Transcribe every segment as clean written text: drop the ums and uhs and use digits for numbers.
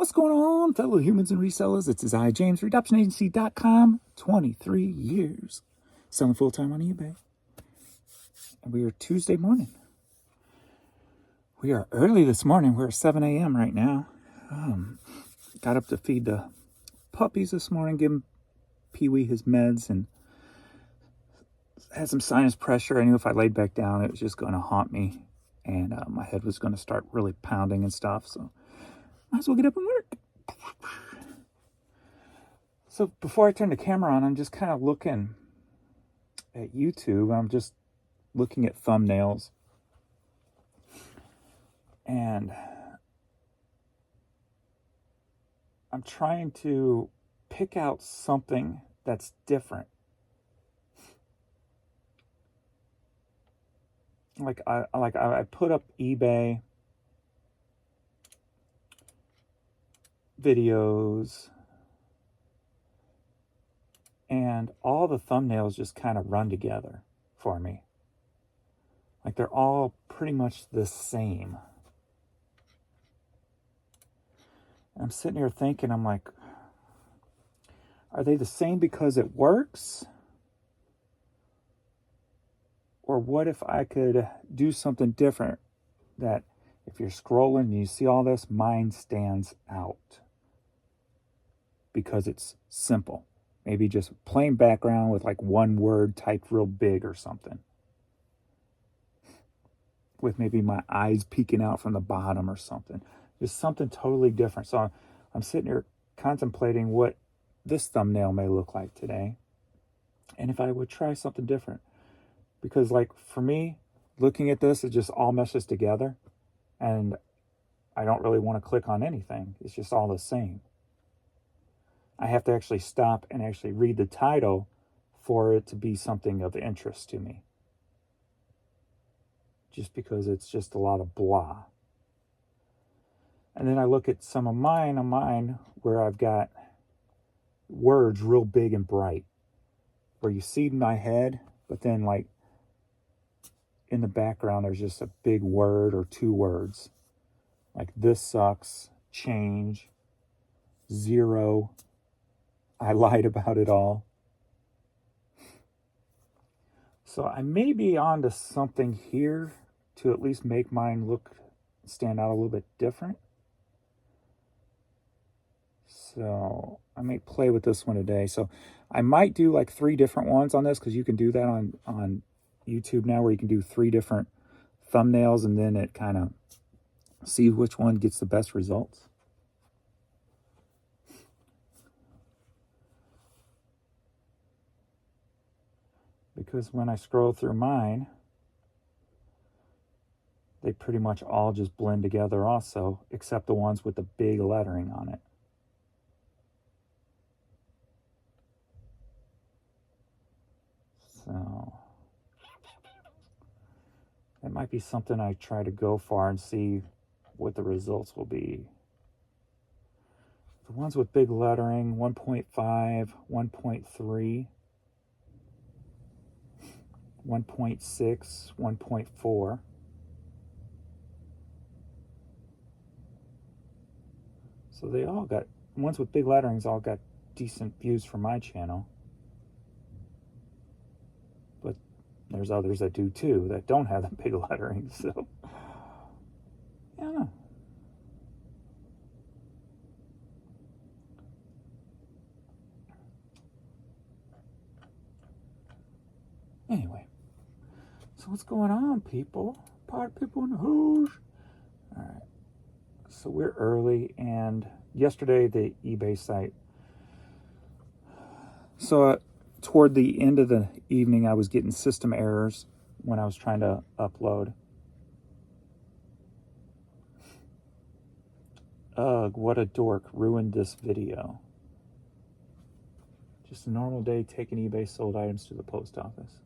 What's going on, fellow humans and resellers? It's I, James, RedemptionAgency.com. 23 years selling full-time on eBay. And we are Tuesday morning. We are early this morning. We're at 7 a.m. right now. Got up to feed the puppies this morning, give Pee-wee his meds, and had some sinus pressure. I knew if I laid back down, it was just going to haunt me. And my head was going to start really pounding and stuff. So might as well get up and work. So before I turn the camera on, I'm just kind of looking at YouTube. I'm just looking at thumbnails. And I'm trying to pick out something that's different. Like I put up eBay videos, and all the thumbnails just kind of run together for me. Like they're all pretty much the same. I'm sitting here thinking, I'm like, are they the same because it works? Or what if I could do something different that if you're scrolling and you see all this, mine stands out because it's simple. Maybe just plain background with like one word typed real big or something. With maybe my eyes peeking out from the bottom or something. Just something totally different. So I'm sitting here contemplating what this thumbnail may look like today. And if I would try something different. Because like for me, looking at this, it just all meshes together. And I don't really want to click on anything. It's just all the same. I have to actually stop and actually read the title for it to be something of interest to me. Just because it's just a lot of blah. And then I look at some of mine where I've got words real big and bright. Where you see my head, but then like in the background there's just a big word or two words. Like this sucks, change, zero, I lied about it all. So I may be onto something here to at least make mine stand out a little bit different. So I may play with this one today. So I might do like 3 different ones on this, because you can do that on YouTube now, where you can do 3 different thumbnails and then it kind of see which one gets the best results. Because when I scroll through mine, they pretty much all just blend together also, except the ones with the big lettering on it. So it might be something I try to go for and see what the results will be. The ones with big lettering, 1.5, 1.3, 1.6, 1.4. So they all got, ones with big letterings all got decent views for my channel. But there's others that do too, that don't have the big lettering, so I don't know. Anyway, so what's going on, people? Party people in the house. All right. So we're early, and yesterday the eBay site. So toward the end of the evening, I was getting system errors when I was trying to upload. Ugh, what a dork, ruined this video. Just a normal day taking eBay sold items to the post office.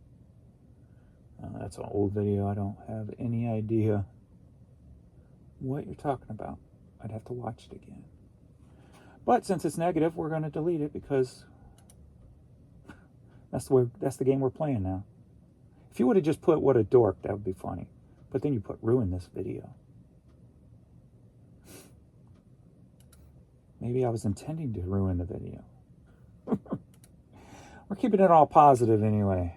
That's an old video. I don't have any idea what you're talking about. I'd have to watch it again. But since it's negative, we're going to delete it, because that's the game we're playing now. If you would have just put what a dork, that would be funny. But then you put ruin this video. Maybe I was intending to ruin the video. We're keeping it all positive anyway.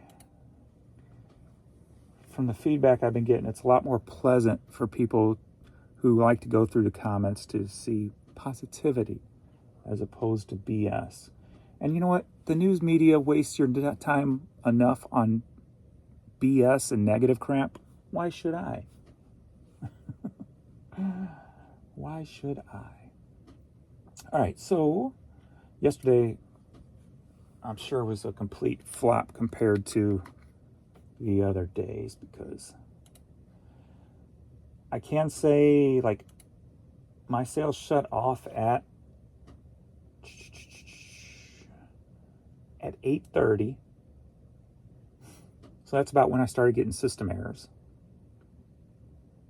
From the feedback I've been getting, it's a lot more pleasant for people who like to go through the comments to see positivity as opposed to BS. And you know what? The news media wastes your time enough on BS and negative crap. Why should I? Why should I? All right, so yesterday, I'm sure was a complete flop compared to the other days, because I can say, like, my sales shut off at 8:30. So that's about when I started getting system errors.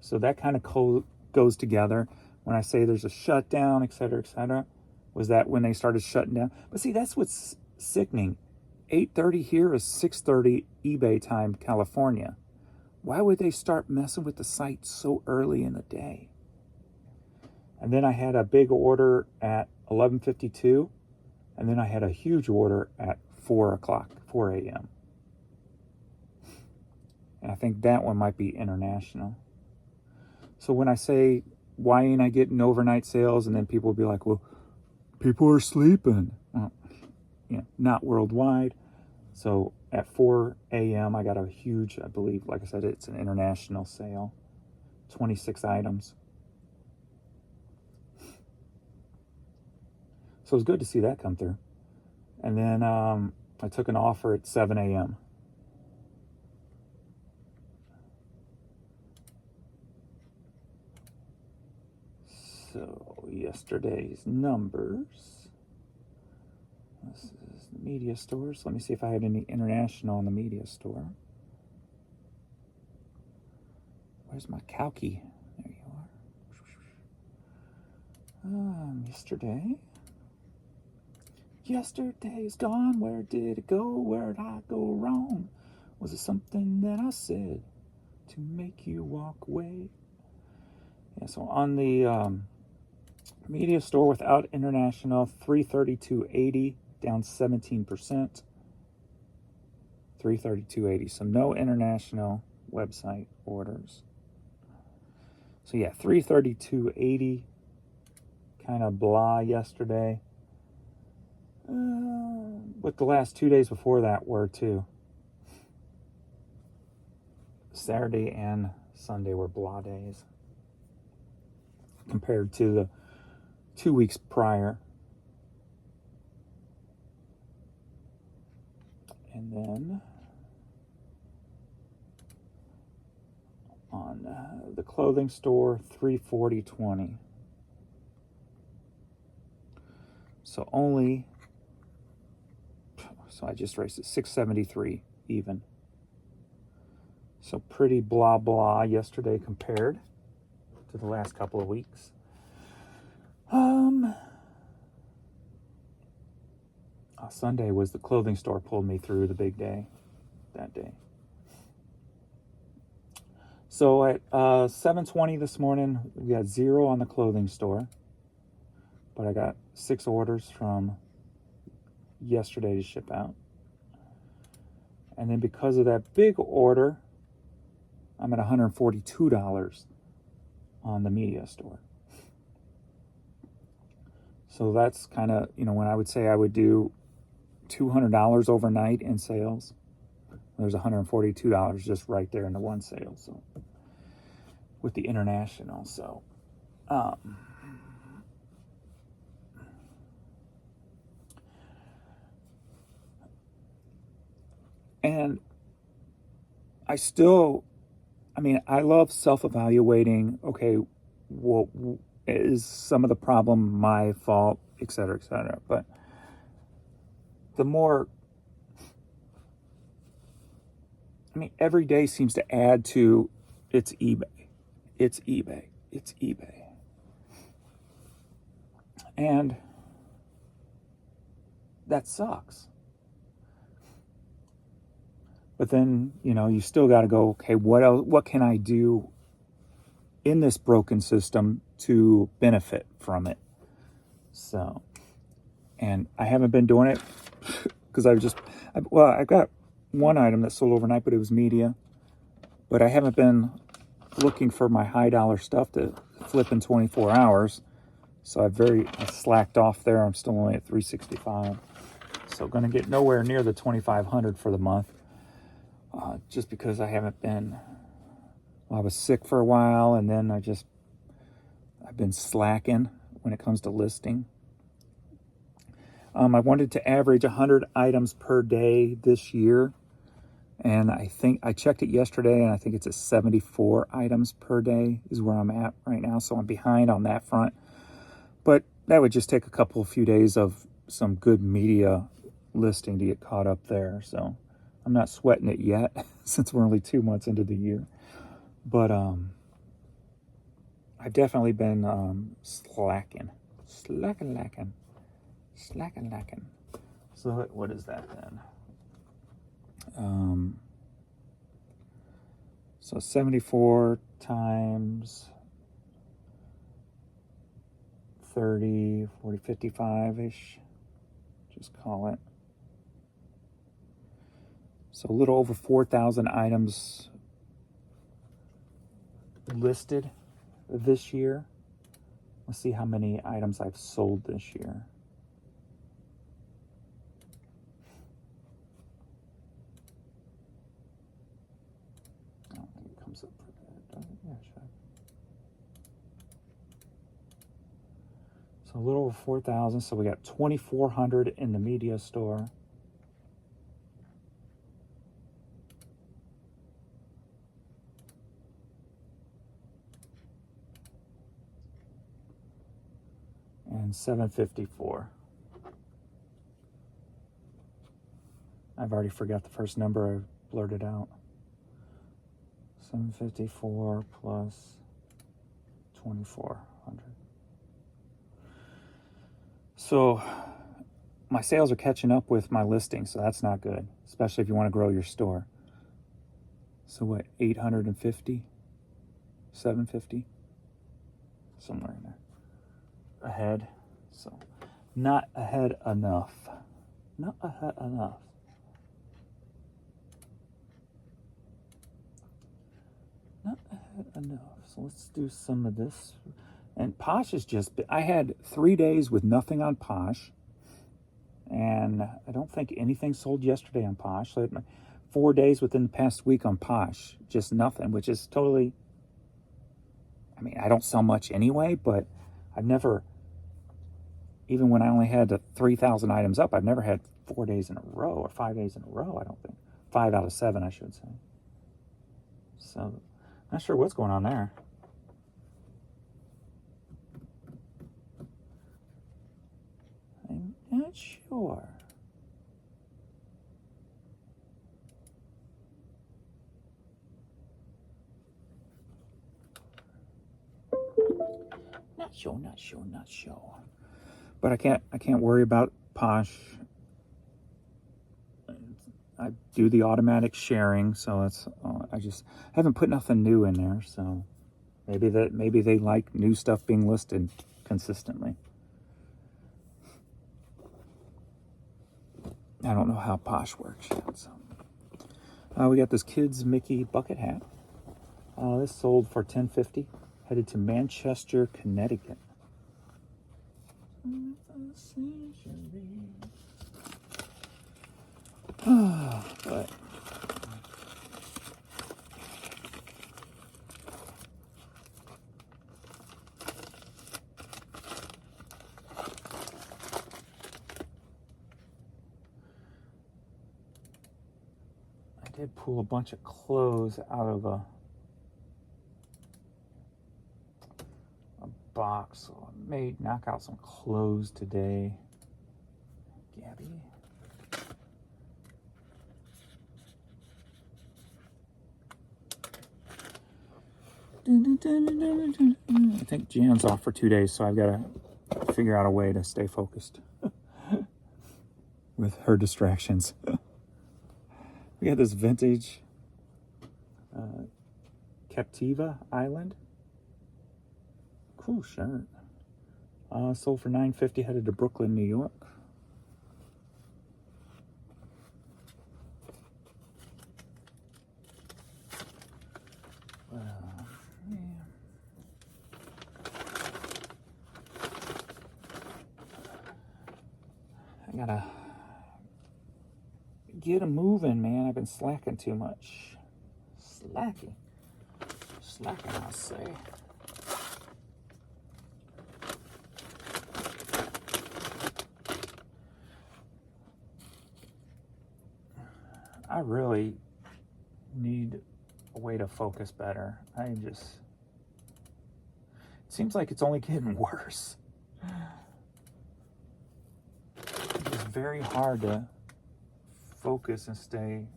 So that kind of goes together. When I say there's a shutdown, et cetera, was that when they started shutting down? But see, that's what's sickening. 8:30 here is 6:30 eBay time, California. Why would they start messing with the site so early in the day? And then I had a big order at 11:52, and then I had a huge order at 4 a.m. And I think that one might be international. So when I say, why ain't I getting overnight sales? And then people will be like, well, people are sleeping. Well, not worldwide. So at 4 a.m., I got a huge, I believe, like I said, it's an international sale. 26 items. So it was good to see that come through. And then I took an offer at 7 a.m. So yesterday's numbers. This is the media stores. Let me see if I had any international in the media store. Where's my Calky? There you are. Yesterday. Yesterday's gone. Where did it go? Where did I go wrong? Was it something that I said to make you walk away? Yeah, so on the media store without international, 332.80, down 17%. 332.80. So no international website orders. So yeah, 332.80. Kind of blah yesterday. What the last 2 days before that were too. Saturday and Sunday were blah days compared to the 2 weeks prior. And then on the clothing store, 340.20. So I just raised it 673 even. So pretty blah blah yesterday compared to the last couple of weeks. Sunday was the clothing store pulled me through the big day that day. So at 7:20 this morning, we got 0 on the clothing store, but I got 6 orders from yesterday to ship out. And then because of that big order, I'm at $142 on the media store. So that's kind of, when I would say I would do $200 overnight in sales, there's $142 just right there in the one sale. So with the international, so and I love self-evaluating. Okay, what is some of the problem my fault, et cetera, but the more, every day seems to add to it's eBay. And that sucks. But then, you still got to go, okay, what can I do in this broken system to benefit from it? So, and I haven't been doing it because I got one item that sold overnight, but it was media. But I haven't been looking for my high dollar stuff to flip in 24 hours. So I slacked off there. I'm still only at 365. So going to get nowhere near the 2,500 for the month. Just because I haven't been, I was sick for a while, and then I've been slacking when it comes to listing. I wanted to average 100 items per day this year. And I think I checked it yesterday, and I think it's at 74 items per day is where I'm at right now. So I'm behind on that front. But that would just take a few days of some good media listing to get caught up there. So I'm not sweating it yet since we're only 2 months into the year. But I've definitely been slacking. So what is that then? So 74 times 30, 40, 55-ish. Just call it. So a little over 4,000 items listed this year. Let's see how many items I've sold this year. I don't think it comes up for that, does it? Yeah, sure. So a little over 4,000. So we got 2,400 in the media store. And 754. I've already forgot the first number I blurted out. 754 plus 2,400. So my sales are catching up with my listings, so that's not good, especially if you want to grow your store. So what, 850? 750? Somewhere in there. Ahead. So not ahead enough. Not ahead enough. Not ahead enough. So let's do some of this. And Posh is I had 3 days with nothing on Posh. And I don't think anything sold yesterday on Posh. So I had 4 days within the past week on Posh. Just nothing, which is totally, I mean, I don't sell much anyway, but I've never, even when I only had 3,000 items up, I've never had 4 days in a row or 5 days in a row, I don't think. 5 out of 7, I should say. So, not sure what's going on there. I'm not sure. Not sure. But I can't worry about Posh. I do the automatic sharing, so it's I just haven't put nothing new in there. So maybe they like new stuff being listed consistently. I don't know how Posh works yet. So we got this kid's Mickey bucket hat. This sold for $10.50. Headed to Manchester, Connecticut. But I did pull a bunch of clothes out of a box, so I may knock out some clothes today. Gabby. I think Jan's off for 2 days, so I've got to figure out a way to stay focused with her distractions. We got this vintage Captiva Island. Cool shirt. Sold for $9.50, headed to Brooklyn, New York. I gotta get a moving, man. I've been slacking too much. Slacking, I say. I really need a way to focus better. It seems like it's only getting worse. It's very hard to focus and stay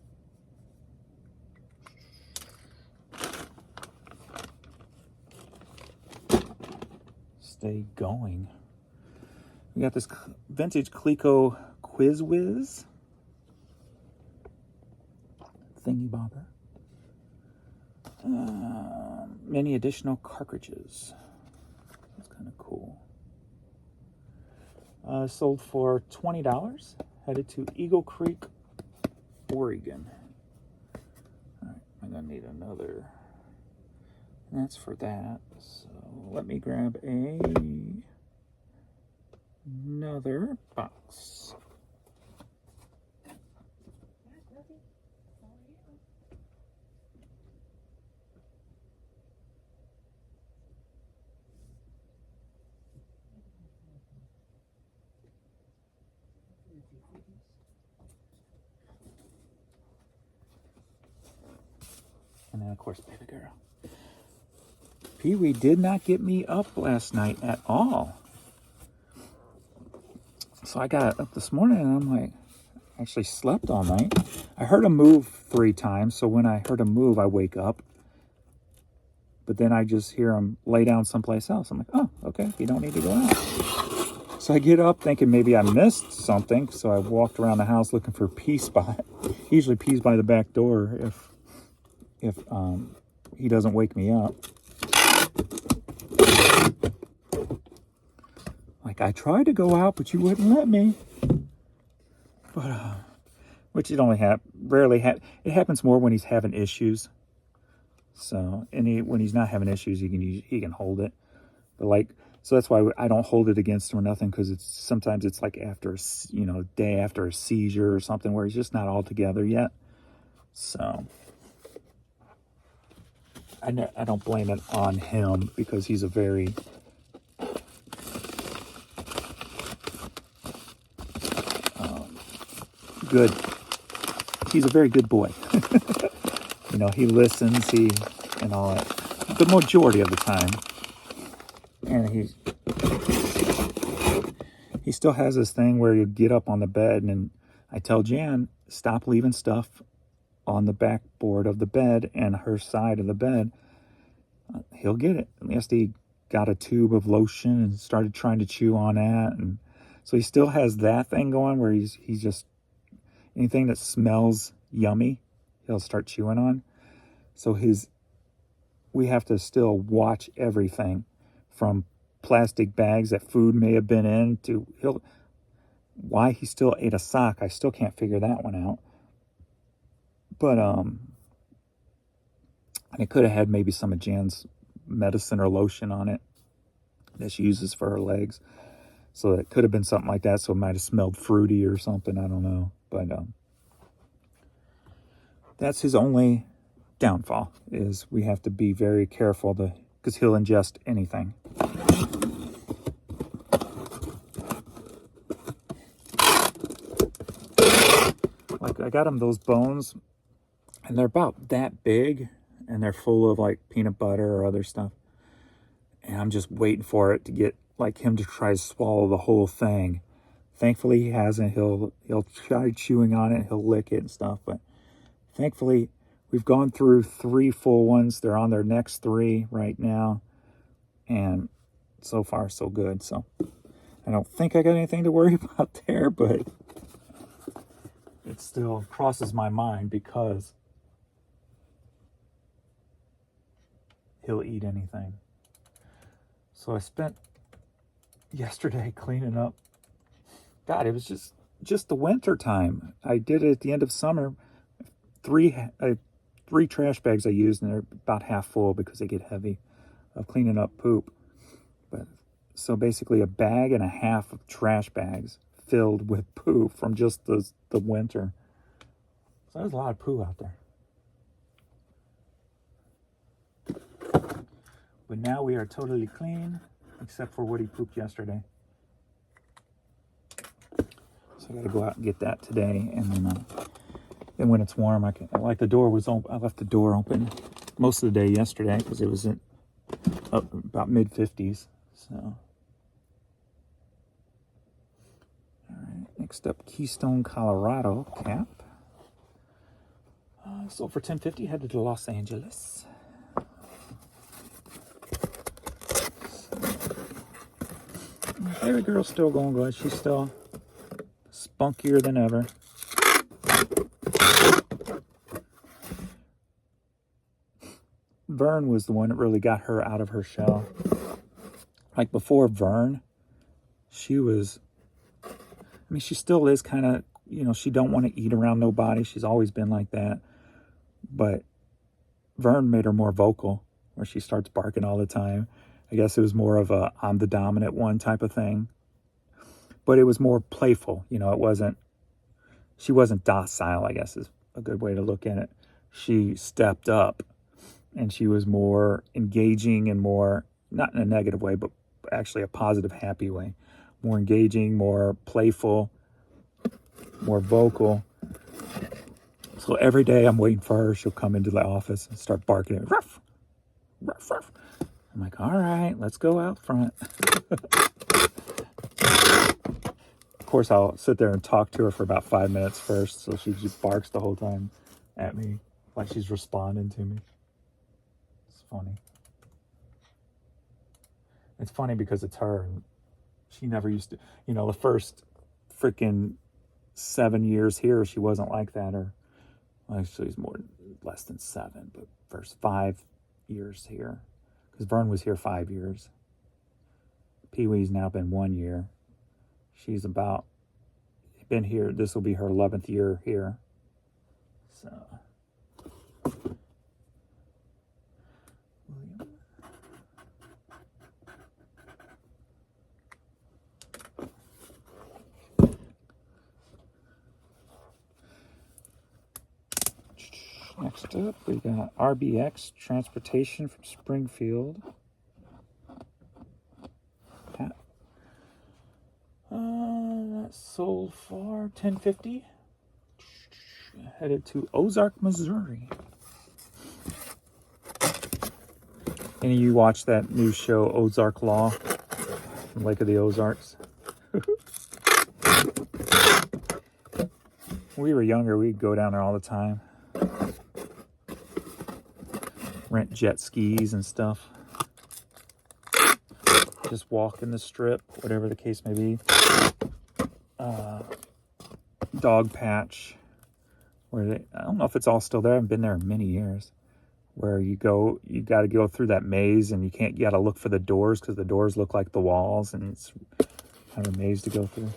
going. We got this vintage Coleco Quiz Whiz thingy bobber. Many additional cartridges. That's kind of cool. Sold for $20. Headed to Eagle Creek, Oregon. All right, I'm gonna need another. That's for that. So let me grab another box. And then, of course, baby girl. Pee-wee did not get me up last night at all. So I got up this morning and I'm like, I actually slept all night. I heard him move 3 times. So when I heard him move, I wake up. But then I just hear him lay down someplace else. I'm like, oh, okay, you don't need to go out. So I get up thinking maybe I missed something. So I walked around the house looking for a pee spot. He usually pees by the back door if he doesn't wake me up. Like, I tried to go out, but you wouldn't let me. But which it only it happens more when he's having issues. So, and when he's not having issues, he can hold it. But like, so that's why I don't hold it against him or nothing, because sometimes it's like after day after a seizure or something where he's just not all together yet. So I don't blame it on him, because he's a very he's a very good boy. He listens, and all that, the majority of the time. And he still has this thing where you get up on the bed, and I tell Jan, stop leaving stuff on the backboard of the bed and her side of the bed. He'll get it. Yesterday he got a tube of lotion and started trying to chew on that, and so he still has that thing going where he's just, anything that smells yummy, he'll start chewing on. So we have to still watch everything, from plastic bags that food may have been in to why he still ate a sock. I still can't figure that one out. But and it could have had maybe some of Jan's medicine or lotion on it that she uses for her legs. So it could have been something like that. So it might have smelled fruity or something. I don't know. But that's his only downfall, is we have to be very careful because he'll ingest anything. Like, I got him those bones, and they're about that big, and they're full of like peanut butter or other stuff. And I'm just waiting for it to get like him to try to swallow the whole thing. Thankfully he hasn't. He'll try chewing on it, he'll lick it and stuff, but thankfully we've gone through 3 full ones. They're on their next 3 right now, and so far so good. So I don't think I got anything to worry about there, but it still crosses my mind because he'll eat anything. So I spent yesterday cleaning up. God, it was just the winter time. I did it at the end of summer. Three trash bags I used, and they're about half full because they get heavy of cleaning up poop. But so basically a bag and a half of trash bags filled with poo from just the winter. So there's a lot of poo out there. But now we are totally clean, except for what he pooped yesterday. So I gotta go out and get that today, and then when it's warm, like the door was open. I left the door open most of the day yesterday because it was about mid-50s. So, all right. Next up, Keystone, Colorado cap. Sold for $10.50. Headed to Los Angeles. Baby girl's still going good. She's still spunkier than ever. Vern was the one that really got her out of her shell. Like before Vern, she was, I mean, she still is kind of, she don't want to eat around nobody. She's always been like that. But Vern made her more vocal, where she starts barking all the time. I guess it was more of a I'm the dominant one type of thing. But it was more playful. She wasn't docile, I guess is a good way to look at it. She stepped up, and she was more engaging and more, not in a negative way, but actually a positive, happy way. More engaging, more playful, more vocal. So every day I'm waiting for her. She'll come into the office and start barking at ruff, ruff, ruff. I'm like, all right, let's go out front. Of course, I'll sit there and talk to her for about 5 minutes first. So she just barks the whole time at me like she's responding to me. It's funny. It's funny because it's her. And she never used to, the first freaking 7 years here, she wasn't like that. Or actually, it's less than 7, but first 5 years here. Because Vern was here 5 years. Pee-wee's now been 1 year. She's been here. This will be her 11th year here. So. William. Next up, we got RBX Transportation from Springfield. That sold for $10.50. Headed to Ozark, Missouri. Any of you watch that new show, Ozark Law, from Lake of the Ozarks? When we were younger, we'd go down there all the time. Rent jet skis and stuff. Just walk in the strip, whatever the case may be. Dog patch, I don't know if it's all still there. I haven't been there in many years. Where you got to go through that maze, and you got to look for the doors because the doors look like the walls, and it's kind of a maze to go through.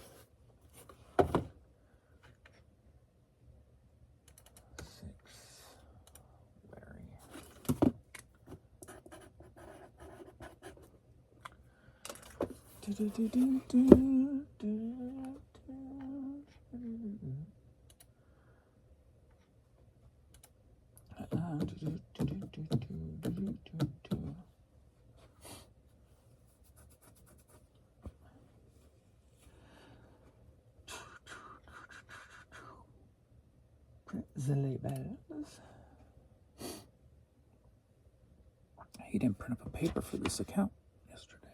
He didn't print up a paper for this account yesterday.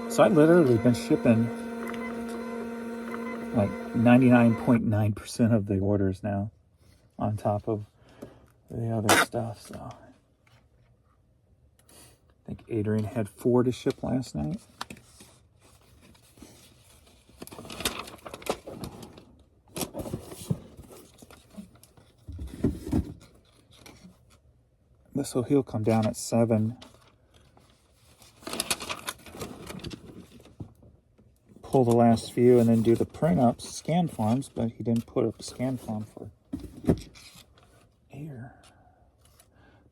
So I literally been shipping like 99.9% of the orders now, on top of the other stuff. So I think Adrian had 4 to ship last night. So he'll come down at 7, pull the last few, and then do the print ups, scan farms, but he didn't put up a scan farm for air.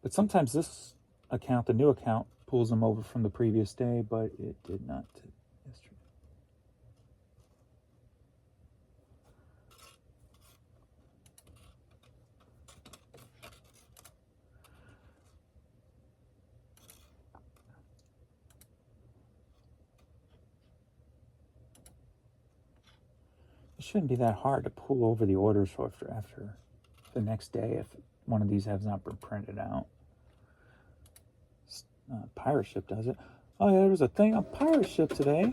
But sometimes this account, the new account, pulls them over from the previous day, but it did not yesterday. It shouldn't be that hard to pull over the orders after the next day if one of these has not been printed out. Pirate Ship does it. Oh yeah, there was a thing on Pirate Ship today.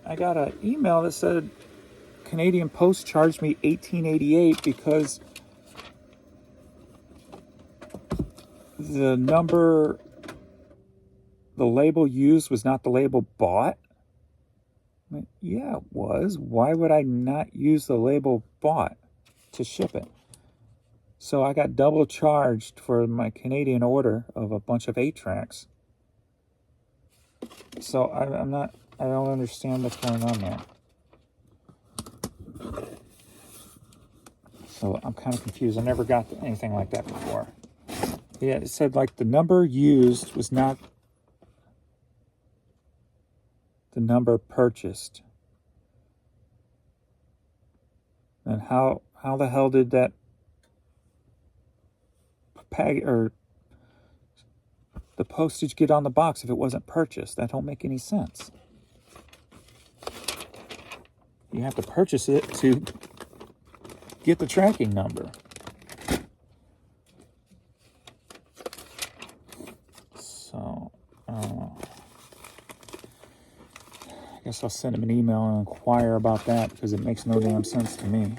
I got an email that said Canadian Post charged me $18.88 because the label used was not the label bought. Yeah, it was. Why would I not use the label bought to ship it? So I got double charged for my Canadian order of a bunch of 8-tracks. So I don't understand what's going on there. So I'm kind of confused. I never got anything like that before. Yeah, it said like the number used was not the number purchased. And how the hell did that or the postage get on the box if it wasn't purchased? That don't make any sense. You have to purchase it to get the tracking number. So, I guess I'll send him an email and inquire about that because it makes no damn sense to me.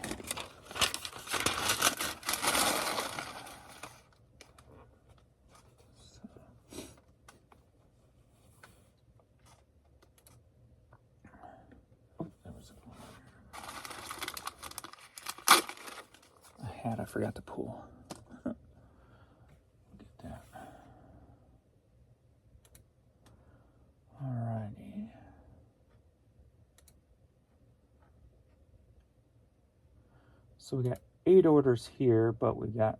I forgot to pull. Get that. Alrighty. So we got 8 orders here, but we got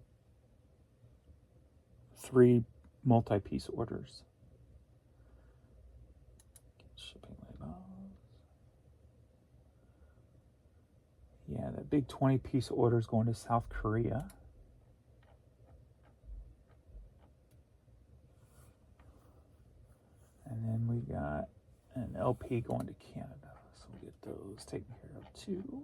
3 multi-piece orders. Shipping labels. Yeah, that big 20-piece order is going to South Korea. And then we got an LP going to Canada. So we'll get those taken care of too.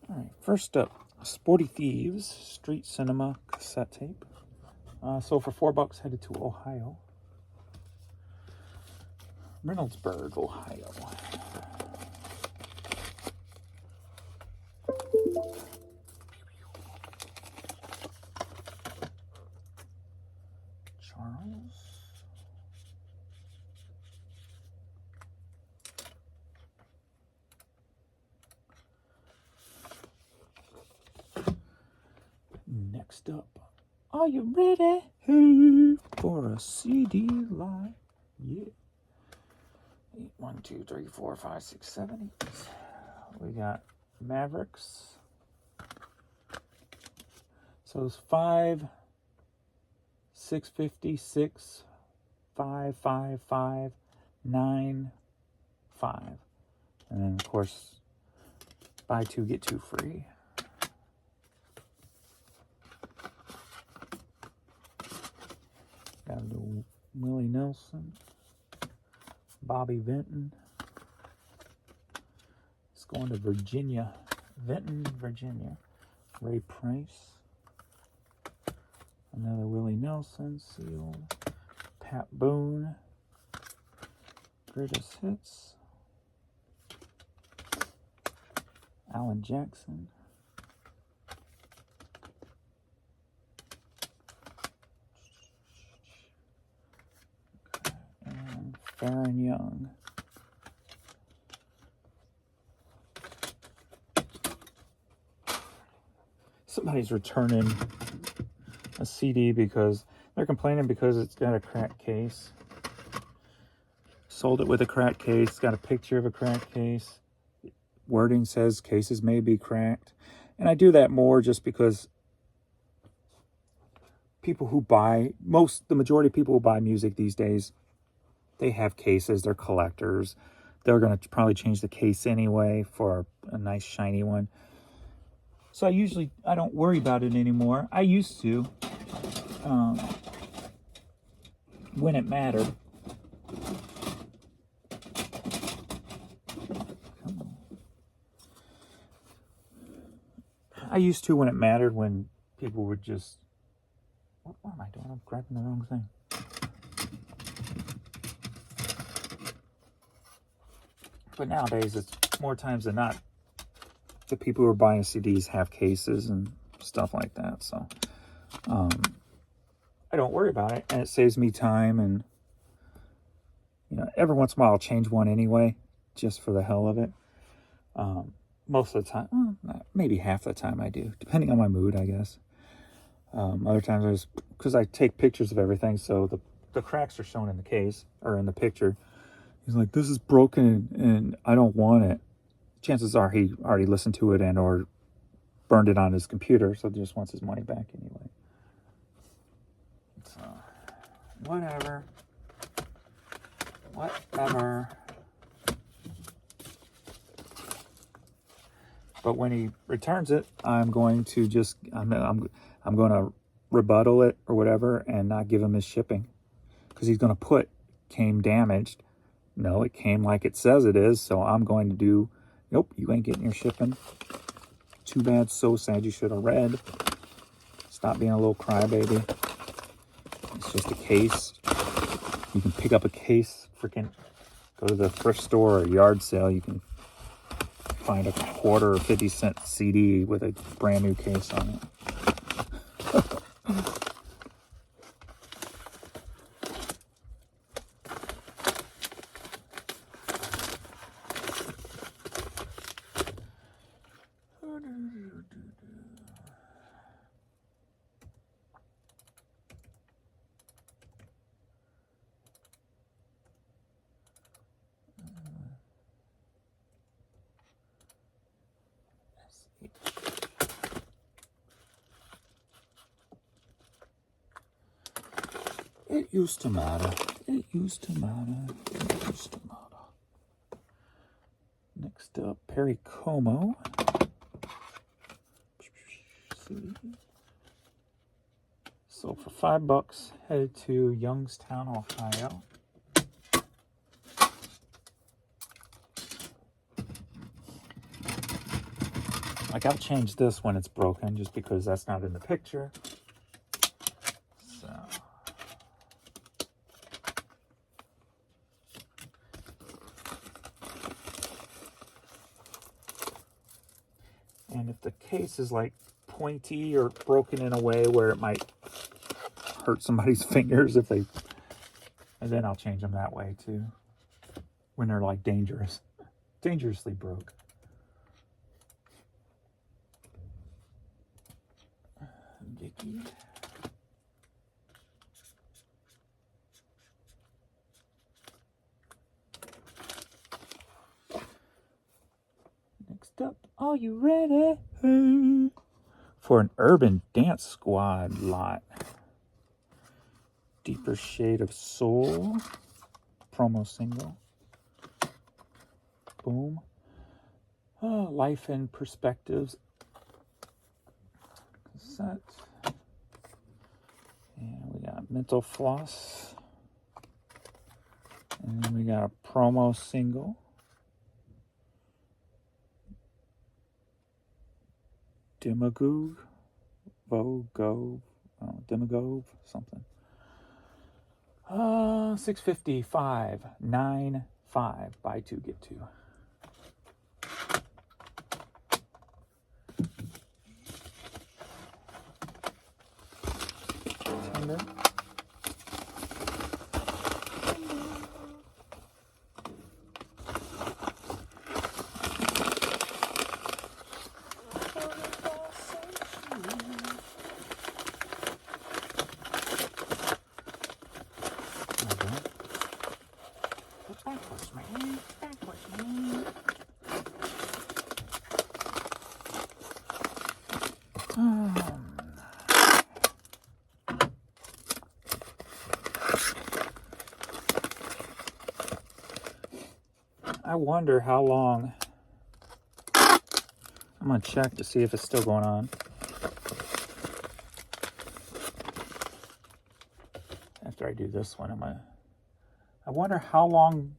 All right, first up, Sporty Thieves Street Cinema cassette tape. So for $4, headed to Ohio. Reynoldsburg, Ohio. Charles. Next up, are you ready for a CD live? Yeah. 8, 1, 2, 3, 4, 5, 6, 7, 8. We got Mavericks. So it's 5, 650, 6, 5, 5, 5, 9, 5. And then, of course, buy 2, get 2 free. Got a little Willie Nelson. Bobby Vinton. It's going to Virginia. Vinton, Virginia. Ray Price. Another Willie Nelson seal. Pat Boone. Greatest Hits. Alan Jackson. Farron Young. somebody's returning a CD because they're complaining because it's got a cracked case. Sold it with a cracked case, got a picture of a cracked case. Wording says cases may be cracked. And I do that more just because people who buy, the majority of people who buy music these days, they have cases, they're collectors. They're going to probably change the case anyway for a nice shiny one. So I don't worry about it anymore. I used to, when it mattered. I used to when it mattered, when people would just, what am I doing? I'm grabbing the wrong thing. But nowadays, it's more times than not, the people who are buying CDs have cases and stuff like that. So I don't worry about it, and it saves me time. And every once in a while I'll change one anyway, just for the hell of it. Most of the time, maybe half the time I do, depending on my mood, I guess. Other times because I take pictures of everything, so the cracks are shown in the case or in the picture. He's like, this is broken and I don't want it. Chances are he already listened to it and or burned it on his computer, so he just wants his money back anyway. So, whatever. But when he returns it, I'm going to I'm going to rebuttal it or whatever and not give him his shipping, because he's going to put came damaged. No, it came like it says it is. So I'm going to do, nope, you ain't getting your shipping. Too bad, so sad, you should have read. Stop being a little crybaby. It's just a case. You can pick up a case, freaking go to the thrift store or yard sale. You can find a quarter or 50-cent CD with a brand new case on it. It used to matter. Next up, Perry Como. So for $5, headed to Youngstown, Ohio. I gotta change this when it's broken, just because that's not in the picture. So. And if the case is like pointy or broken in a way where it might hurt somebody's fingers and then I'll change them that way too. When they're like dangerously broke. Vicky. Next up, are you ready? For an Urban Dance Squad lot. Deeper Shade of Soul. Promo single. Boom. Life and Perspectives. Cassette. And we got Mental Floss. And then we got a promo single. Demagogue, Demagogue, something. 655, 95, buy two, get two. Tender. I wonder how long. I'm going to check to see if it's still going on. After I do this one, I wonder how long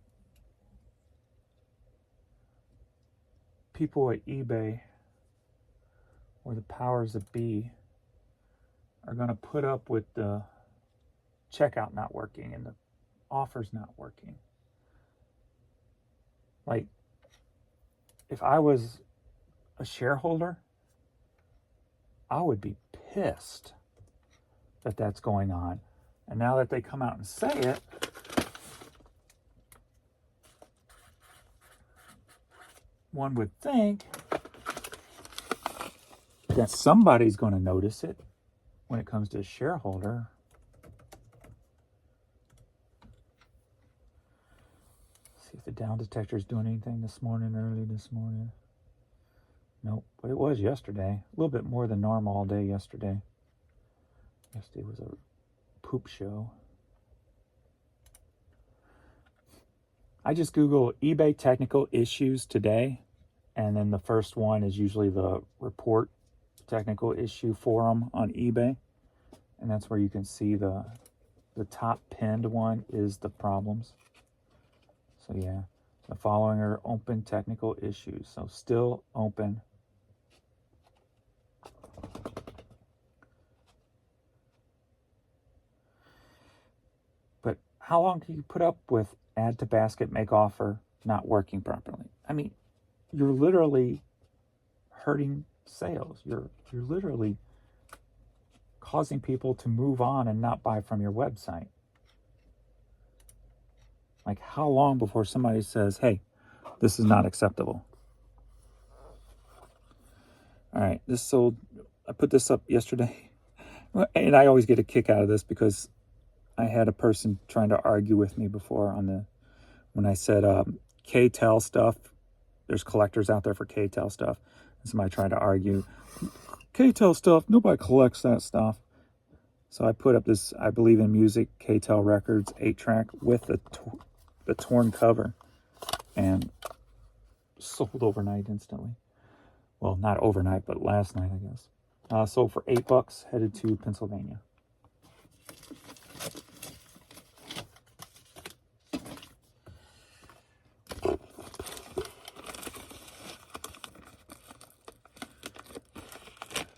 people at eBay or the powers that be are going to put up with the checkout not working and the offers not working. Like, if I was a shareholder, I would be pissed that that's going on. And now that they come out and say it, one would think that somebody's going to notice it when it comes to a shareholder. See if the down detector is doing anything early this morning. Nope, but it was yesterday. A little bit more than normal all day yesterday. Yesterday was a poop show. I just Google eBay technical issues today, and then the first one is usually the report technical issue forum on eBay, and that's where you can see the top pinned one is the problems. So yeah, the following are open technical issues, so still open. But how long can you put up with add to basket, make offer not working properly? I mean, you're literally hurting sales. You're literally causing people to move on and not buy from your website. Like, how long before somebody says, hey, this is not acceptable? All right, this sold. I put this up yesterday, and I always get a kick out of this because I had a person trying to argue with me before when I said K-Tel stuff. There's collectors out there for K-Tel stuff. And somebody tried to argue, K-Tel stuff, nobody collects that stuff. So I put up this I Believe in Music K-Tel Records 8-track with the torn cover, and sold overnight instantly. Well, not overnight, but last night, I guess. Sold for $8, headed to Pennsylvania.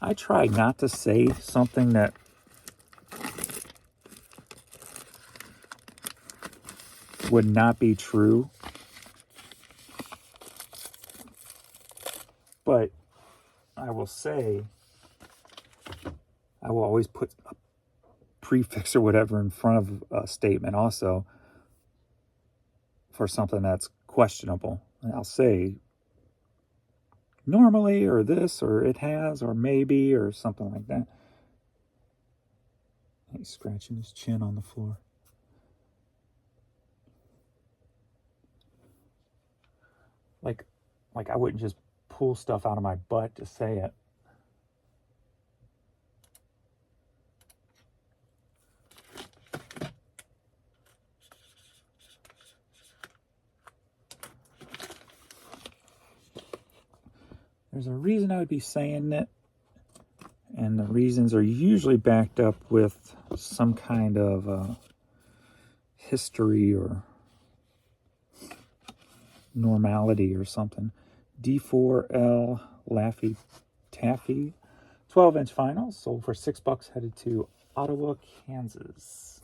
I try not to say something that would not be true, but I will say, I will always put a prefix or whatever in front of a statement also for something that's questionable. And I'll say normally, or this, or it has, or maybe, or something like that. He's scratching his chin on the floor. Like I wouldn't just pull stuff out of my butt to say it. There's a reason I would be saying it, and the reasons are usually backed up with some kind of history or normality or something. D4L Laffy Taffy 12-inch vinyl, sold for $6, headed to Ottawa, Kansas.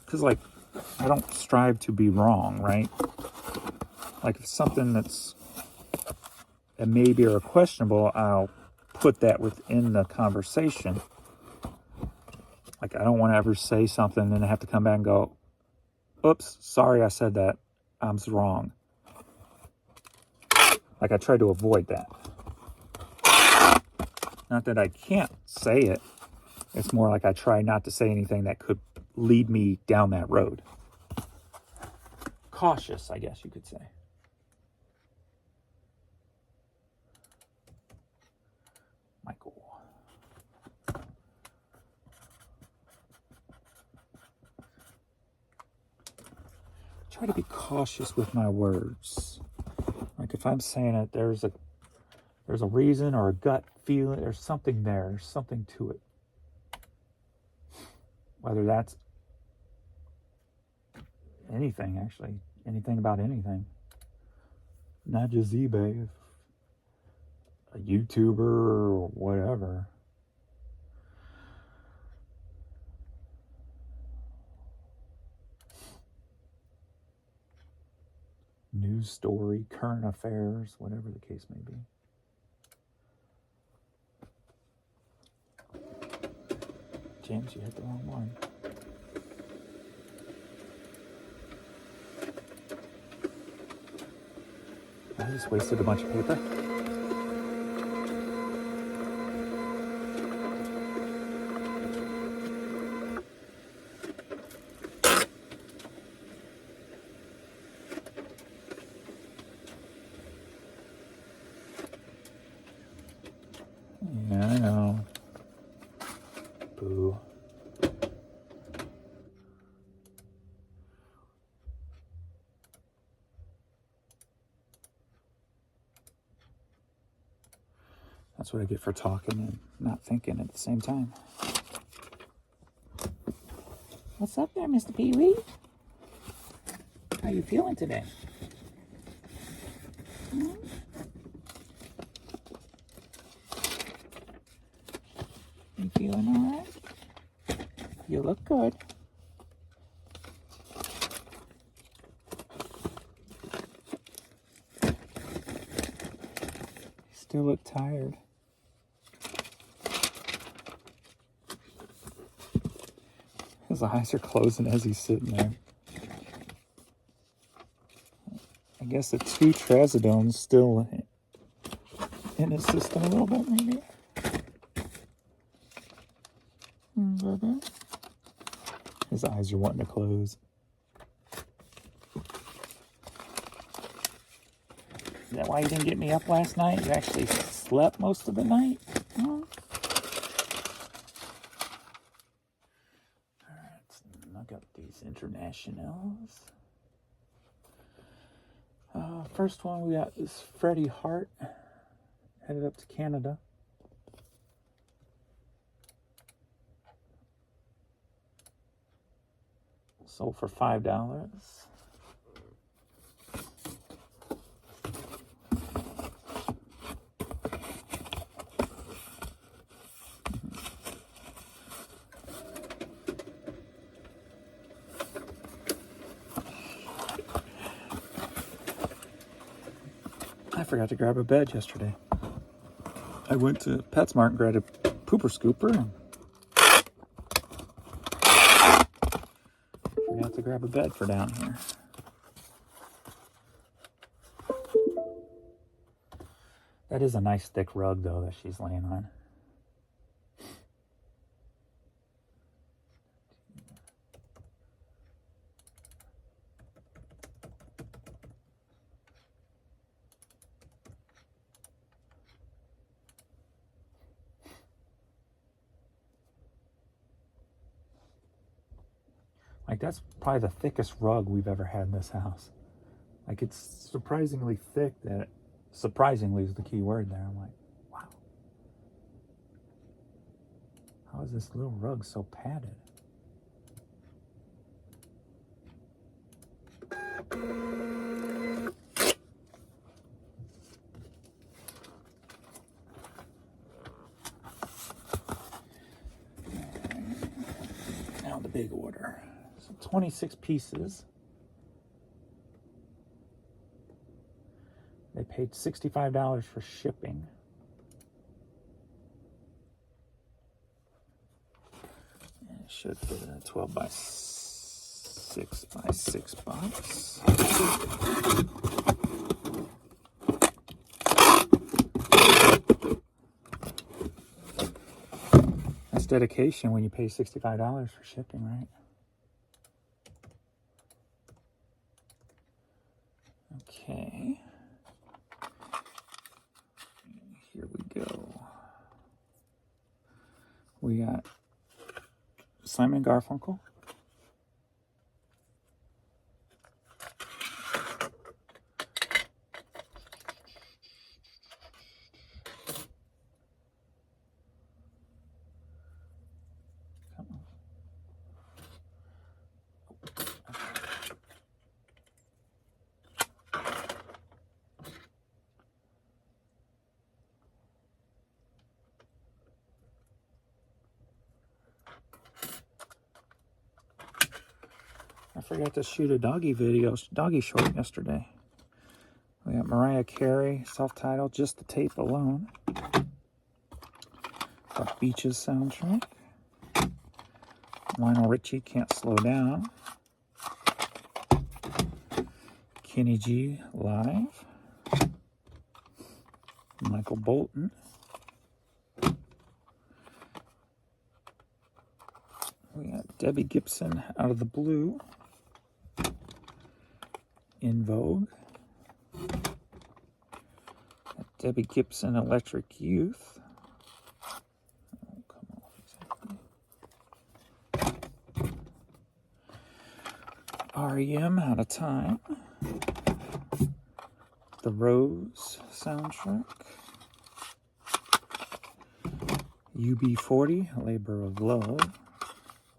Because, like, I don't strive to be wrong, right? Like, if something that's a maybe or a questionable, I'll put that within the conversation. Like, I don't want to ever say something and I have to come back and go, oops, sorry I said that. I was wrong. Like, I try to avoid that. Not that I can't say it. It's more like I try not to say anything that could lead me down that road. Cautious, I guess you could say. Michael. try to be cautious with my words. Like if I'm saying it, there's a reason or a gut feeling. There's something there. There's something to it. Whether that's anything, actually. Anything about anything. Not just eBay. A YouTuber or whatever. News story, current affairs, whatever the case may be. James, you hit the wrong one. I just wasted a bunch of paper. Yeah, I know. Boo. That's what I get for talking and not thinking at the same time. What's up there, Mr. Pee-wee? How you feeling today? Hmm? You feeling all right? You look good. Still look tired. His eyes are closing as he's sitting there. I guess the 2 trazodone's still in his system a little bit, maybe. His eyes are wanting to close. Is that why you didn't get me up last night? You actually slept most of the night? Huh? Alright, let's look up these internationals. First one we got is Freddie Hart, headed up to Canada. Sold for $5. I forgot to grab a bed yesterday. I went to PetSmart and grabbed a pooper scooper and forgot to grab a bed for down here. That is a nice thick rug though that she's laying on. Like, that's probably the thickest rug we've ever had in this house. Like, it's surprisingly thick. That surprisingly is the key word there. I'm like, wow. How is this little rug so padded? Now the big order. So 26 pieces. They paid $65 for shipping. And it should fit in a 12 by 6 by 6 box. That's dedication when you pay $65 for shipping, right? Okay. Here we go. We got Simon Garfunkel. I forgot to shoot a doggy short yesterday. We got Mariah Carey, self-titled, Just the Tape Alone. The Beaches soundtrack. Lionel Richie, Can't Slow Down. Kenny G, Live. Michael Bolton. We got Debbie Gibson, Out of the Blue. In Vogue. Debbie Gibson, Electric Youth. Oh, come off exactly. REM, Out of Time. The Rose soundtrack. UB40, Labor of Love.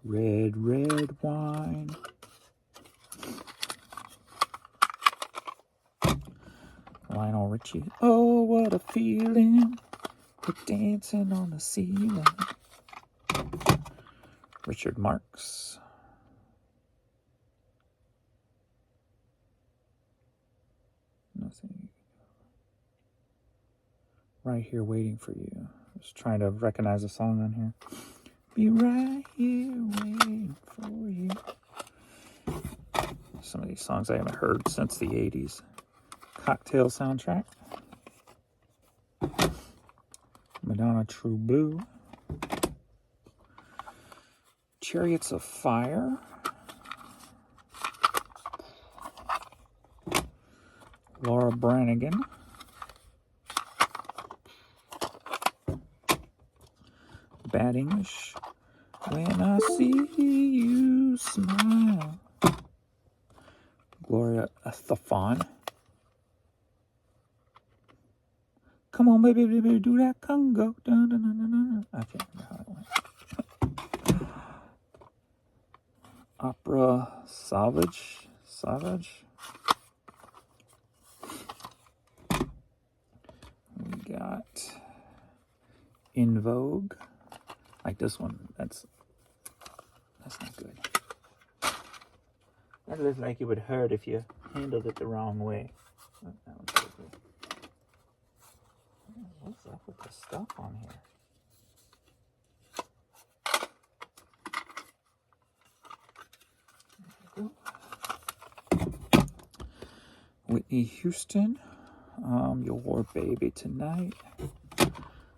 Red, Red Wine. Lionel Richie, oh, what a feeling. We're dancing on the ceiling. Richard Marx. Nothing. Right Here Waiting for You. Just trying to recognize a song on here. Be right here waiting for you. Some of these songs I haven't heard since the 80s. Cocktail soundtrack. Madonna, True Blue. Chariots of Fire. Laura Branigan. Bad English. When I see you smile. Gloria Estefan. Come on, baby, baby, do that Congo. Dun, dun, dun, dun, dun. I can't remember how it went. Opera Savage. We got In Vogue. Like this one. That's not good. That looks like it would hurt if you handled it the wrong way. That one's so good. What's up with the stuff on here? Whitney Houston, Your Baby Tonight.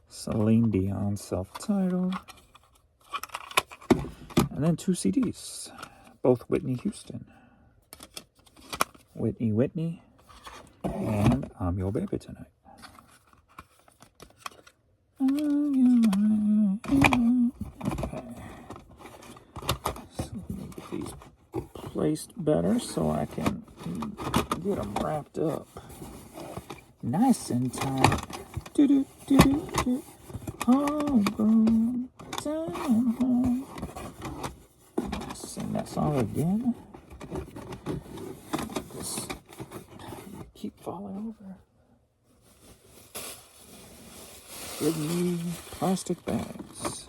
Celine Dion, self-titled. And then 2 CDs, both Whitney Houston. Whitney, and I'm Your Baby Tonight. Okay. So let me get these placed better so I can get them wrapped up nice and tight. Do. Home, down home. Sing that song again. Just keep falling over. Give me plastic bags.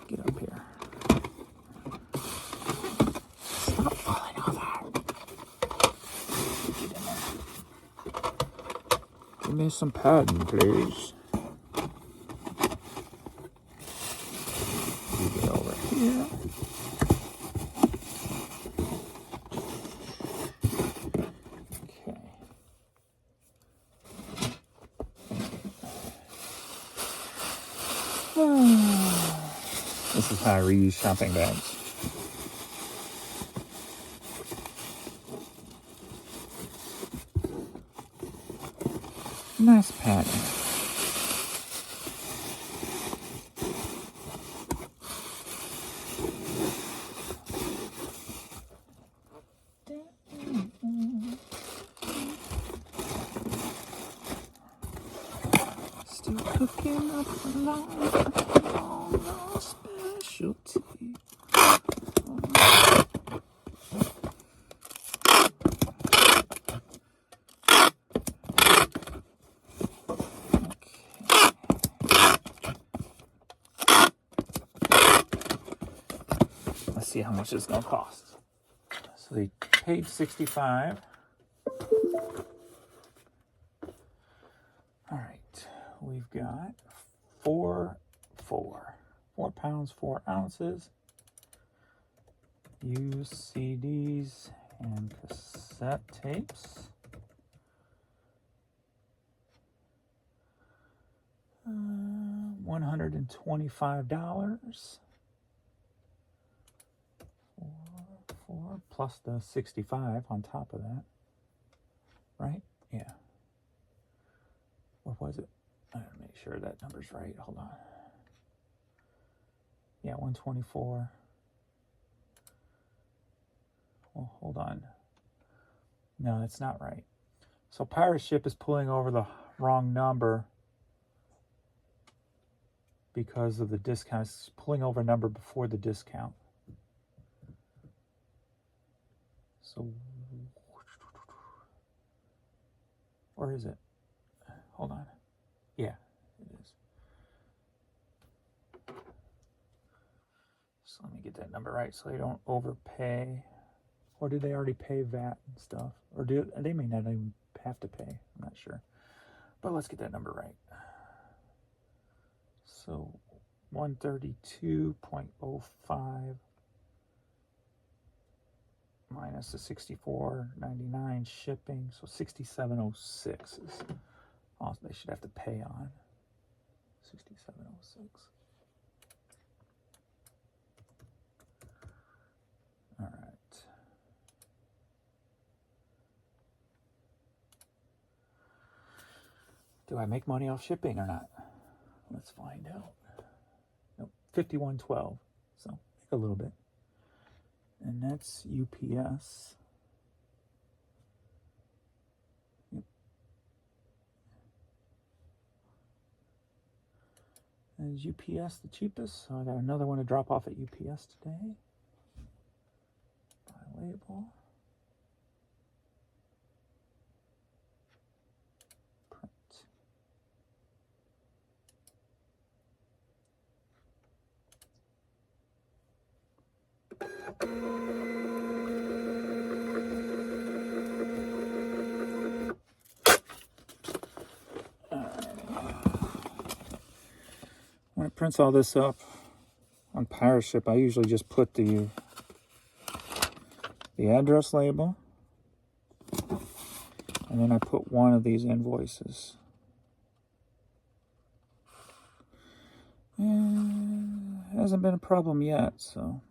Get up here. Stop falling over. Get in there. Give me some padding, please. You get over here. This is how I reuse shopping bags. Nice pattern. Still cooking up a lot. Specialty. Let's see how much it's gonna cost. So they paid $65. All right, we've got 4 pounds, 4 ounces. Used CDs and cassette tapes. $125. 4 plus the 65 on top of that. Right? Yeah. Or was it? I gotta make sure that number's right. Hold on. Yeah, 124. Well, hold on. No, that's not right. So Pirate Ship is pulling over the wrong number because of the discount. It's pulling over a number before the discount. So, or is it? Hold on. Yeah, it is. So let me get that number right so they don't overpay. Or did they already pay VAT and stuff? Or they may not even have to pay. I'm not sure. But let's get that number right. So 132.05 minus the 64.99 shipping. So 67.06 is all they should have to pay on. 67.06. All right. Do I make money off shipping or not? Let's find out. Nope, 51.12. So make a little bit. And that's UPS. Yep. And is UPS the cheapest? So I got another one to drop off at UPS today. Buy label. Print. When it prints all this up on Pirate Ship, I usually just put the address label, and then I put one of these invoices. And it hasn't been a problem yet, so.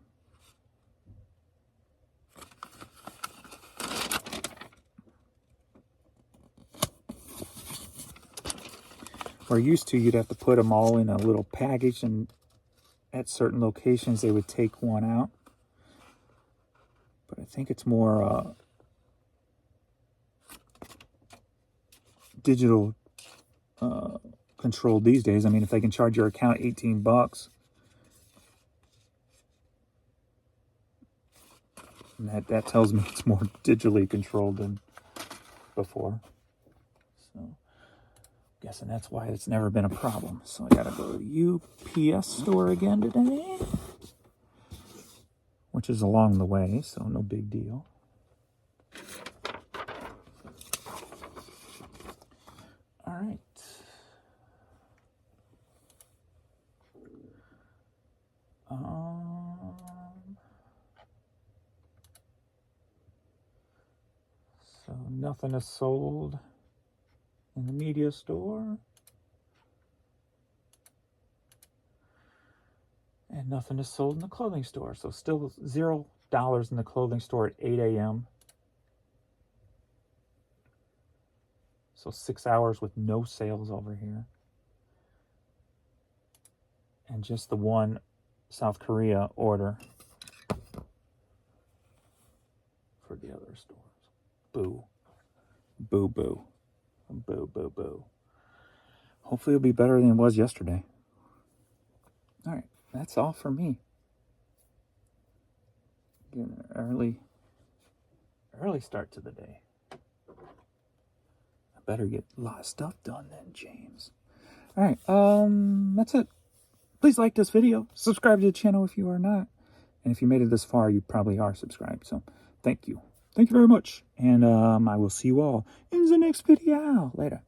Where used to, you'd have to put them all in a little package, and at certain locations they would take one out. But I think it's more digital controlled these days. I mean, if they can charge your account $18, and that tells me it's more digitally controlled than before. So guessing that's why it's never been a problem. So I gotta go to the UPS store again today, which is along the way, so no big deal. All right. So nothing is sold in the media store. And nothing is sold in the clothing store. So still $0 in the clothing store at 8 a.m. So 6 hours with no sales over here. And just the one South Korea order for the other stores. Boo. Boo, boo. Boo, boo, boo. Hopefully it'll be better than it was yesterday. All right. That's all for me. Getting an early start to the day. I better get a lot of stuff done then, James. All right, that's it. Please like this video. Subscribe to the channel if you are not. And if you made it this far, you probably are subscribed. So Thank you. Thank you very much. And I will see you all in the next video. Later.